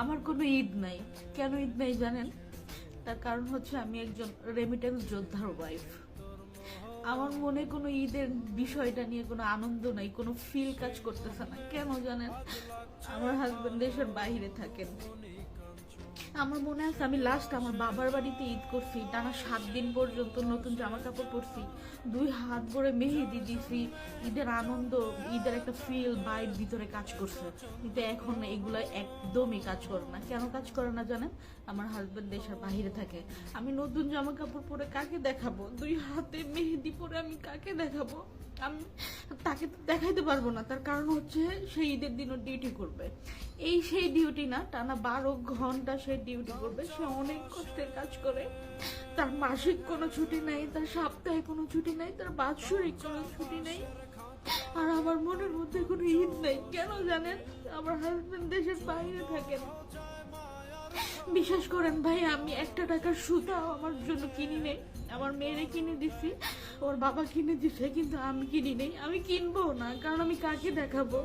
আমার কোনো ঈদ নাই। কেন ঈদ নাই জানেন? তার কারণ হচ্ছে আমি একজন রেমিটেন্স যোদ্ধার ওয়াইফ। আমার মনে কোনো ঈদের বিষয়টা নিয়ে কোনো আনন্দ নাই, কোনো ফিল কাজ করতেছে না। কেন জানেন? আমার হাজবেন্ড দেশের বাইরে থাকেন। আমার মনে আছে আমি লাস্ট আমার বাবার বাড়িতে ঈদ করছি, টানা 7 দিন পর্যন্ত নতুন জামা কাপড় পরছি, 2 হাত ভরে মেহেদি দিছি। ঈদের আনন্দ, ঈদের একটা ফিল ভাইব ভিতরে কাজ করছে। কিন্তু এখন এগুলো একদমই কাজ করে না। কেন কাজ করে না জানেন? আমার হাজবেন্ড দেশের বাইরে থাকে। আমি নতুন জামা কাপড় পরে কাকে দেখাবো? 2 হাতে মেহেদি পরে আমি কাকে দেখাবো? আমি তাকে তো দেখাইতে পারবো না। তার কারণ হচ্ছে সেই ঈদের দিনও ডিউটি করবে। এই সেই ডিউটি না, টানা 12 ঘন্টা সে ডিউটি করবে। সে অনেক কষ্টের কাজ করে। তার মাসিক কোনো ছুটি নাই, তার সাপ্তাহিক কোনো ছুটি নাই, তার বাৎসরিক কোনো ছুটি নেই। আর আমার মনের মধ্যে কোনো ঈদ নেই। কেন জানেন? আমার হাজবেন্ড দেশের বাইরে থাকেন। বিশ্বাস করেন ভাই, আমি 1 টাকার সুতাও আমার জন্য কিনি নেই। আমার মেয়েরে কিনে দিছি, ওর বাবা কিনে দিছে, কিন্তু আমি কিনি নেই। আমি কিনবো না, কারণ আমি কাকে দেখাবো?